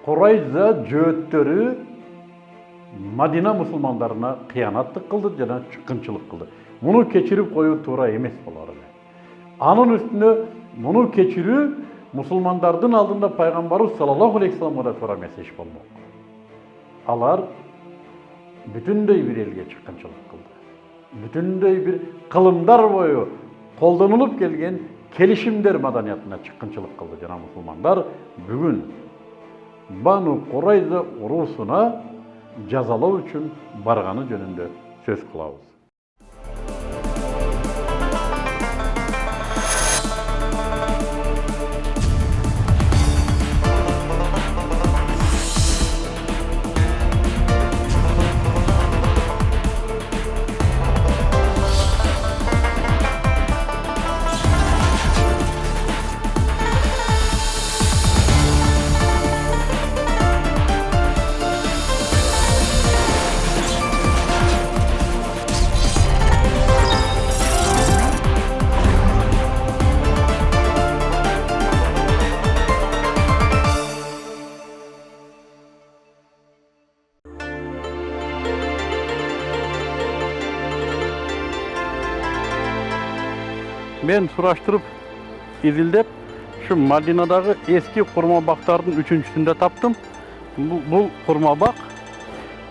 Qurayza jөөттөрү Madina musulmanlarına kıyanatlık kıldı, jana çıkınçılık kıldı. Bunu keçirip koyu tuğra emes bolar ele. Anın üstüne bunu keçirip musulmanlardın aldığında Peygamberimiz sallallahu aleyhi ve sellem'e da tuğra emes iş bolmok. Alar bütünдөй bir elge çıkınçılık kıldı. Bütünдөй bir kılımdar boyu koldanılıp gelgen kelişimler madaniyatına çıkınçılık kıldı jana musulmanlar. Bugün Banu Qurayza urusuna жазалау үшін барғаны жөнінде сөз қылабыз. Ben suraştırıp, izildep, şu Madina'daki eski kurma baktardın üçüncüsünde taptım. Bu kurma bak,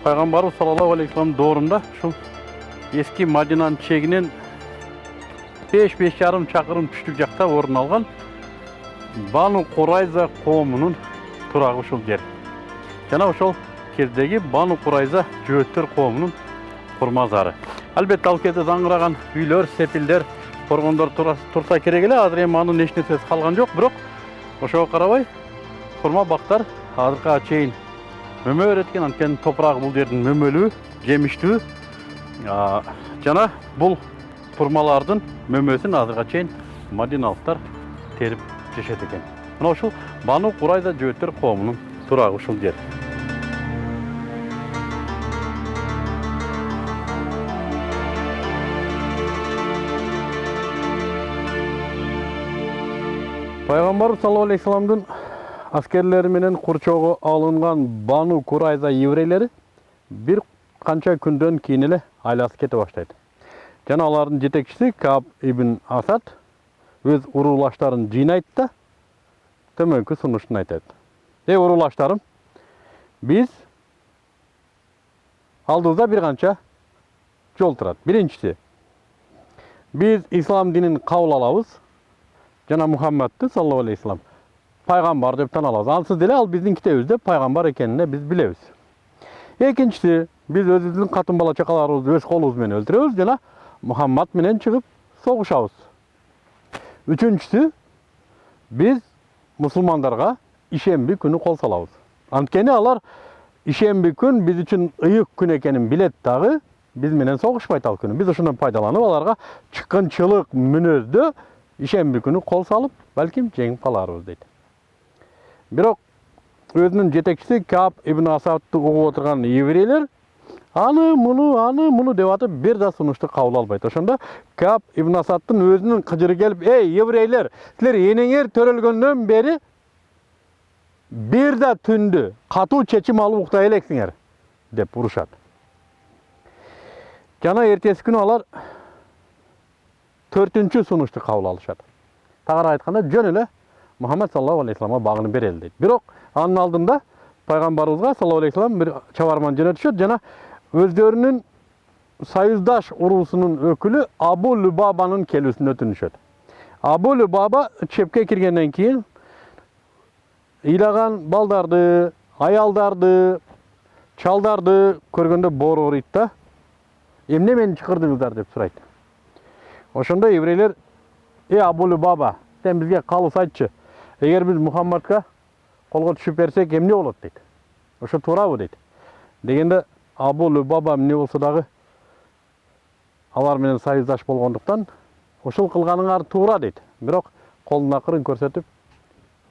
Peygamberimiz sallallahu aleyhi ve sellem doğrunda şu eski Madina'nın çeginin 5-5,5 çakırım düştük jakta orun algan Banu Qurayza qoğumunun turağı uşul yer. Jana ошол кездеги Banu Qurayza jөөттөр qoğumunun kurma zары. Albatta ал кезде заңгыраган үйлөр, сепилдер, Korgonlar tursa kerek ele, azır hem anın eşine söz kalgan yok, bırak. Oşoğa karabay, kurma baktar, azırka çeyin mömö öğretken, anken toprağı bul derdin mömölü, jemiştü. Jana bul kurmalardın mömösün azırka çeyin Madinalıklar terip jeşet eken. Mına uşul Banu Qurayza jөөттөр qoğumunun turağı uşul yer. Peygamberimiz sallallahu aleyhi ve sellem'den askerleri menen kurçoğu alıngan Banu Qurayza еврейлери bir kança günden keyin ele aylası kete başlaydı. Jana aların jetekçisi Ka'b ibn Asad öz urulaştарын жыйнайт da төмөнкү сунуштун айтат. Urulaşlarım, biz aldığımızda bir kança жол турат. Birincisi, biz İslam dinini kabul alabız. Jana Muhammed'ti sallallahu aleyhi ve sellem paygambar dep tan alabız. Al siz dele al bizdin kitebimizde paygambar ekenine biz bilebиз. Ekinçisi, biz özümüzdün katın bala çakalarыбызды öz kolubuz menен öldürөбүз jana Muhammed menen çıkıp soğuşabız. Üçüncüsü, biz musulmandarga işembi günü kol salabız. Antkeni alar işembi gün biz üçün ıyık gün ekenin bilet dağı biz menen soğuşpayt al günü. Biz uşundan paydalanıp alarga çıkınçılık münözdü işembi günü kol salıp belkim jеңип kalarыбыз deydi. Бирок өзүнүн жетекчиси Ka'b ibn Asad'ты угуп отурган еврейлер аны муну деп атып бир да сунушту кабыл албайт. Ошондо Ka'b ibn Asad'тын өзүнүн кыжыры келип, "Ey еврейлер, силер энеңер төрөлгөндөн бери бир да түндү катуу чечим алып уктай элексиңер" деп урушат. Жана эртеси күнү алар 4-чү сунушту кабыл алышат. Тагыраак айтканда жөн эле Muhammed sallallahu aleyhi ve sellem'e bağını bereli deydi. Бирок анын алдында Пайгамбарыбызга sallallahu aleyhi ve sellem bir çavarman жөнөтүшөт жана өздөрүнүн союздаш урусунун өкүлү Abu Lubaba'nын келүүсүн өтүнүшөт. Abu Lubaba чепке киргенден кийин ыйлаган балдарды, аялдарды, чалдарды көргөндө боору ооруйт да. Эмне мени чакырдыңыздар деп сурайт. Ошондо еврейлер, Abu Lubaba, sen bizge kalыс айтчы. Eğer biz Muhammed'ga kolga düşüp versek emne olur deydi. Oşo tuurabı deydi. Degende Abu Lubaba emne bolsa dagı alar menen sayızdaş болгондуктан ошол кылганыңар туура дейт. Бирок колдун акырын көрсөтүп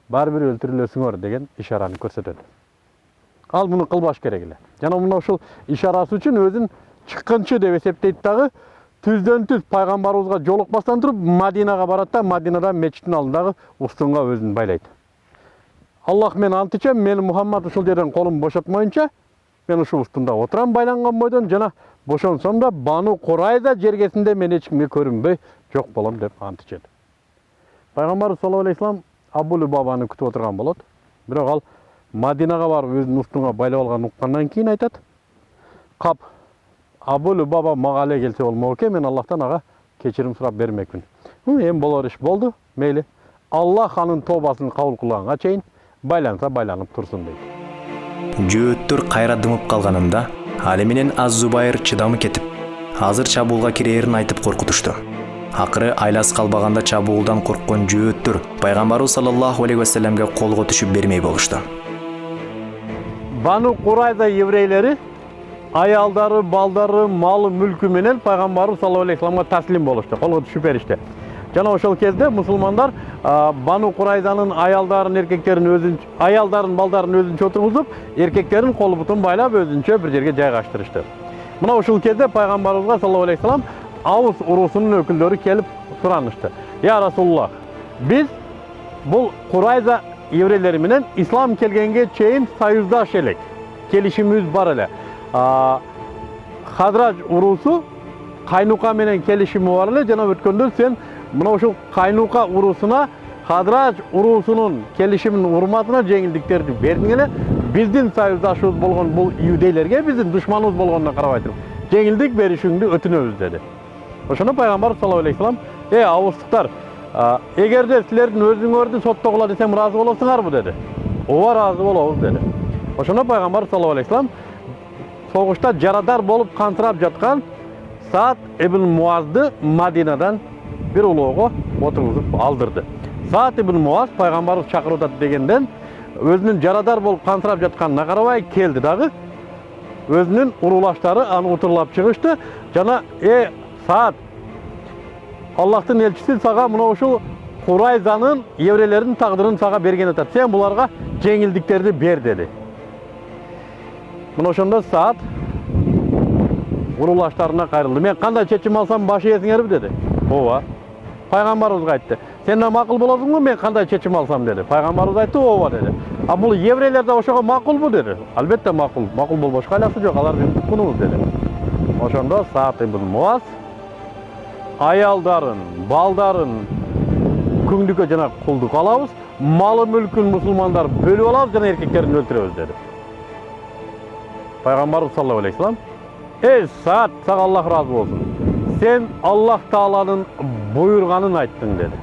баары бир өлтүрүлөсүңөр деген ишараны көрсөтөт. Ал муну кылбаш керек эле. Жана мына ошол ишарасы үчүн өзүн чыккынчы деп эсептейт дагы. Түздөн түз пайгамбарыбызга жолукпастан туруп Мадинага барат да Мадинада мечиттин алдындагы устунга өзүн байлайт. Allah men ант ичем, мен Muhammed ушул жерден колум бошотмоюнча, мен ушул устунда отурам байланган бойдон жана бошонсом да Бану Курайза жергесинде мен эч кимге көрүнбөй жок болом деп ант ичет. Пайгамбарыбыз саллаллаху алейхи вассалам Абу Лубабаны күтүп отурган болот. Бирок ал Мадинага барып өзүнүн устунга байлап алган уккандан кийин айтат: "Кап Абу Лубаба мага эле келсе болмок экен, мен Аллахтан ага кечирим сурап бермекмин. Эми болор иш болду, мейли. Аллах анын тобасын кабыл кылганга чейин байланса байланып турсун" дейт. Жөөттөр кайра дымып калганында али менен Az-Зубайр чыдамы кетип, азыр чабуулга кирээрин айтып коркутушту. Акыры айласы калбаганда чабуулдан корккон жөөттөр пайгамбарыбыз саллаллаху алейхи вассаламга колго түшүп бермей болушту. Бану Курайза еврейлери аялдары, балдары, малы, мүлкү менен пайгамбарыбыз саллаллаху алейхи вассаламга таслим болушту, колго түшүп беришти. Жана ошол кезде мусулмандар Бану Курайзанын аялдарын, эркектерин аялдарын, балдарын өзүнчө отургузуп, эркектерин колу бутун байлап өзүнчө бир жерге жайгаштырышты. Мына ушул кезде пайгамбарыбызга саллаллаху алейхи вассалам Авус урусунун өкүлдөрү келип суранышты. Я Расулуллах, биз бул Курайза еврейлери менен ислам келгенге чейин союздаш элек. Келишимибиз бар эле. Хадрадж урусу Кайнука менен келишими бар эле, жана өткөндө сен мына ушул Кайнука урусуна Хадрадж урусунун келишимин урматына жеңилдиктерди бердиң эле. Биздин союздашыбыз болгон бул иудейлерге биздин душманыбыз болгонуна карабай туруп жеңилдик беришиңди өтүнөбүз деди. Ошондо пайгамбар саллаллаху алейхи вассалам: Авустуктар, эгерде силердин өзүңөрдү соттогула десем ыраазы болосуңарбы деди. Ооба, ыраазы болобуз деди. Ошондо пайгамбар саллаллаху алейхи вассалам согушта жарадар болуп кантырап жаткан Саад ибн Муазды Мадинадан бир улоого отургузуп алдырды. Саад ибн Муаз пайгамбарыбыз чакырып атат дегенден өзүнүн жарадар болуп кантырап жатканына карабай келди дагы. Өзүнүн урулаштары аны утурлап чыгышты. Жана Саад, Аллахтын элчиси сага мына ушул Курайзанын еврейлердин тагдырын сага берген атат. Сен буларга жеңилдиктерди бер деди. Мына ошондо Саад урулаштарына кайрылды. Мен кандай чечим алсам баш ийесиңерби деди. Ооба. Пайгамбарыбызга айтты. Сен да макул болосуңбу, мен кандай чечим алсам деди. Пайгамбарыбыз айтты, ооба деди. А бул еврейлер да ошого макулбу деди. Албетте макул. Макул болбошко айласы жок, алар биздин туткунубуз деди. Ошондо Саад ибн Муаз аялдарын, балдарын күңдүккө жана кулдук алабыз, малы мүлкүн мусулмандар бөлүп алабыз жана эркектерин өлтүрөбүз деди. Пайгамбарыбыз саллаллаху алейхи вассалам: Саад, сага Аллах ыраазы болсун. Сен Аллах Тааланын буйруганын айттың деди.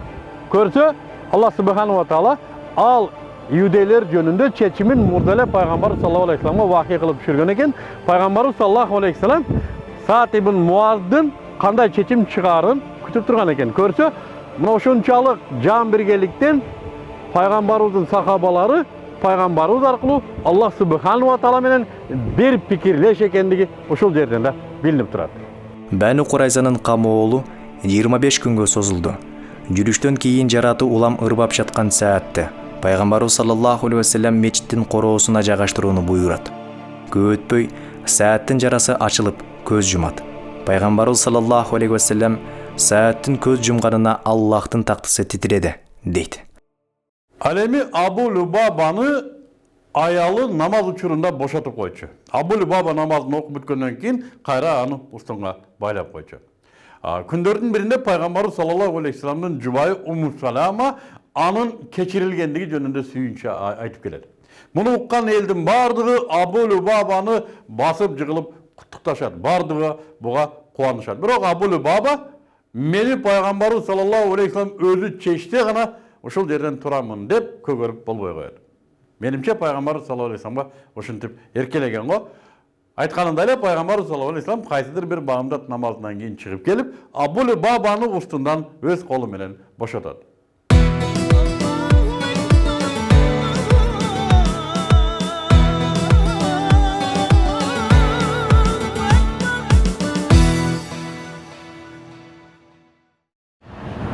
Көрсө, Аллах субханаху ва таала ал иудейлер жөнүндө чечимин мурда эле пайгамбар саллаллаху алейхи вассаламга вахий кылып түшүргөн экен. Пайгамбарыбыз саллаллаху алейхи вассалам Саад ибн Муаздын кандай чечим чыгаарын күтүп турган экен. Көрсө, мына ушунчалык жан биргеликтен пайгамбарыбыздын сахабалары пайгамбарыбыз аркылуу Аллах субханаху ва таала менен бир пикирлеш экендиги ушул жерден да билинип турат. Бану Курайзанын камоолу 25 күнгө созулду. Жүрүштөн кийин жараты улам ырбап жаткан саатта пайгамбарыбыз саллаллаху алейхи вассалам мечиттин короосуна жайгаштырууну буйрат. Көп өтпөй сааттын жарасы ачылып көз жумат. Пайгамбарыбыз саллаллаху алейхи вассалам сааттын көз жумганына Аллахтын тактысы титиреди дейт. Ал эми Абу Лубабаны аялы намаз учурунда бошотуп койчу. Абу Лубаба намазын окуп бүткөндөн кийин кайра аны устунга байлап койчу. Күндөрдүн биринде пайгамбарыбыз саллаллаху алейхи вассаламдын жубайы Умму Салама анын кечирилгендиги жөнүндө сүйүнчө айтып келет. Муну уккан элдин бардыгы Абу Лубабаны басып жыгылып куттукташат. Бардыгы буга кубанышат. Бирок Абу Лубаба мени пайгамбарыбыз саллаллаху алейхи вассалам өзү чечсе гана ушул жерден турамын деп көгөрүп болбой коет. Менимче пайгамбарыбыз саллаллаху алейхи вассаламга ушинтип эркелеген го. Айтканындай эле пайгамбарыбыз саллаллаху алейхи вассалам кайсыдыр бир багымдат намазынан кийин чыгып келип, Абу Лубабаны устундан өз колу менен бошотот.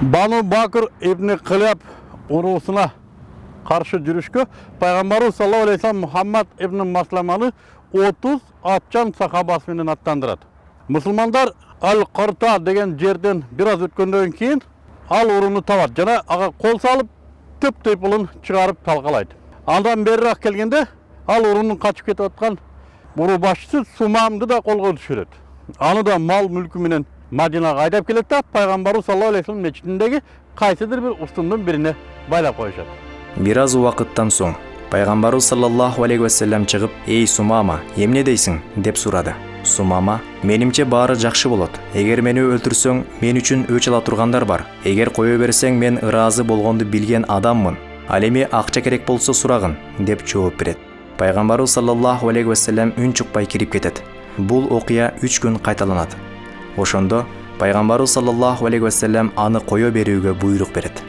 Бану Бакр ибн Кыляб урусуна каршы жүрүшкө пайгамбарыбыз саллаллаху алейхи вассалам Мухаммад ибн Масламаны 30 атчан сахабасы менен аттандырат. Мусулмандар Ал-Корта деген жерден бир аз өткөндөн кийин ал уруну табат жана ага кол салып төп-төйпүлүн чыгарып талкалайт. Алдан бериrak келгенде ал урунун качып кетип аткан уру башчысы Сумамды да колго түшүрөт. Аны да мал мүлкү менен Мадинага айдап келет да пайгамбарыбыз саллаллаху алейхи вассалам мечитиндеги кайсыдыр бир устундун бирине байлап коюшат. Бир аз убакыттан соң пайгамбарыбыз саллаллаху алейхи вассалам чыгып, "Эй Сумама, эмне дейсиң?" деп сурады. Сумама: "Менимче баары жакшы болот. Эгер мени өлтүрсөң, мен үчүн өч ала тургандар бар. Эгер кое берсең, мен ыраазы болгонду билген адаммын. Ал эми акча керек болсо сурагын", деп жооп берет. Пайгамбарыбыз саллаллаху алейхи вассалам үн чукпай кирип кетет. Бул окуя 3 күн кайталанат. Ошондо пайгамбарыбыз саллаллаху алейхи вассалам аны кое берүүгө буйрук берет.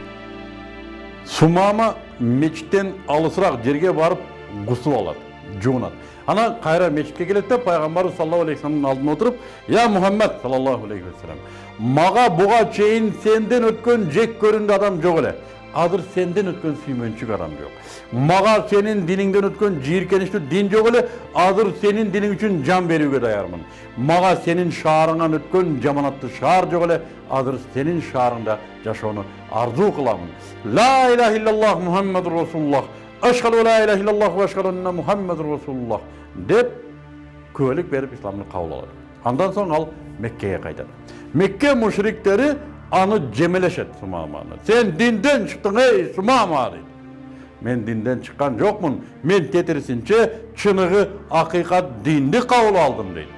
Сумама мечиттен алысыраак жерге барып гусул алат, жуунат. Ана кайра мечитке келет да пайгамбарыбыз саллаллаху алейхи вассаламдын алдына отуруп, "Я Мухаммад саллаллаху алейхи вассалам, мага буга чейин сенден өткөн жек көрүндү адам жок эле. Азыр сенден өткөн сүймөнчүк адам жок. Мага сенин диниңден өткөн жийиркеничтүү дин жок эле. Азыр сенин диниң үчүн жан берүүгө даярмын. Мага сенин шаарыңан өткөн жаманаттуу шаар жок эле. Азыр сенин шаарыңда жашоону арзуу кыламын. Ла илаха иллаллах Мухаммадур Расулуллах. Ашхаду ла илаха иллаллах ва ашхаду анна Мухаммадур Расулуллах" деп күбөлүк берип исламды кабыл алат. Андан соң ал Меккеге кайтат. Мекке мушриктери аны жемелешет Сумаманы. "Сен динден чыктың эй Сумама" дейт. "Мен динден чыккан жокмун. Мен тетирисинче чыныгы акыйкат динди кабыл алдым" дейт.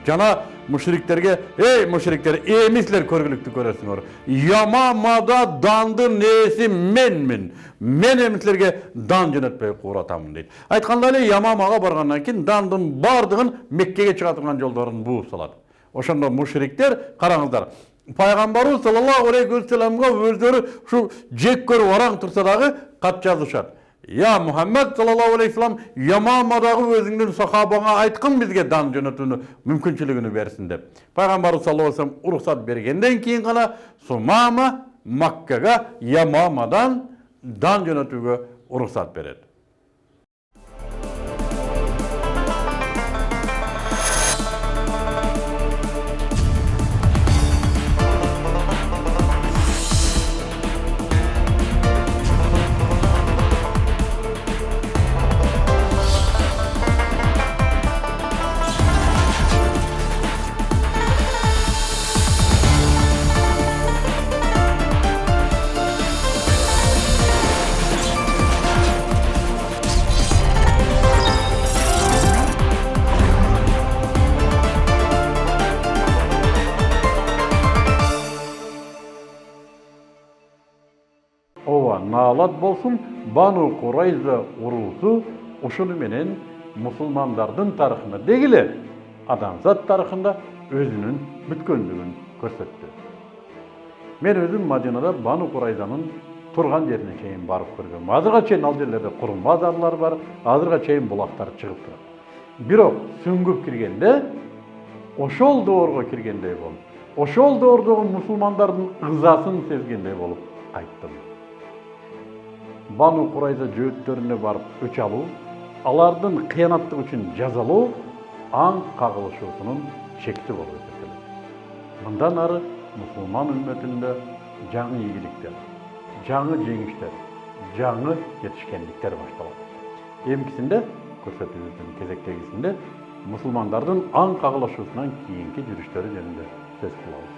Жана мушриктерге: "Эй мушриктер, эми силер көргүлүктү көрөсүңөр. Ямамада дандын ээси менмин. Мен эми силерге дан жөнөтпөй кууратамын" дейт. Айтканда эле Ямамага баргандан кийин дандын бардыгын Меккеге чыга турган жолдорун бууп салат. Ошондо мушриктер, караңыздар, пайгамбарыбыз саллаллаху алейхи вассаламга өздөрү ушу жек көрүп араң турса дагы кат жазышат. "Я Мухаммад саллаллаху алейхи вассалам, Ямамадагы өзүңдүн сахабаңа айткын бизге дан жөнөтүүнү мүмкүнчүлүгүн берсин" деп. Пайгамбарыбыз саллаллаху алейхи вассалам уруксат бергенден кийин гана Сумама Маккага Ямамадан дан жөнөтүүгө уруксат берет. Ова наалат болсун, Бану Курайза уруусу ушуну менен мусулмандардын тарыхына дегиле адамзат тарыхында өзүнүн бүткөндүгүн көрсөттү. Мен өзүм Мадинада Бану Курайзанын турган жерине чейин барып көргөм. Азырга чейин ал жерлерде курум базарлар бар, азырга чейин булактар чыгып турат. Бирок сүңгүп киргенде ошол доорго киргендей болуп, ошол доордогу мусулмандардын ызасын сезгендей болуп кайттым. Бану Курайза жөөттөрүнө барып өч алуу, алардын кыянаттык үчүн жазалоо аң кагылышуусунун чекти болуп эсептелет. Мындан ары мусулман үммөтүндө жаңы ийгиликтер, жаңы жеңиштер, жаңы жетишкендиктер башталат. Эмкисинде көрсөтүүбүздүн кезектегисинде мусулмандардын аң кагылышуусунан кийинки жүрүштөрү жөнүндө сөз кылабыз.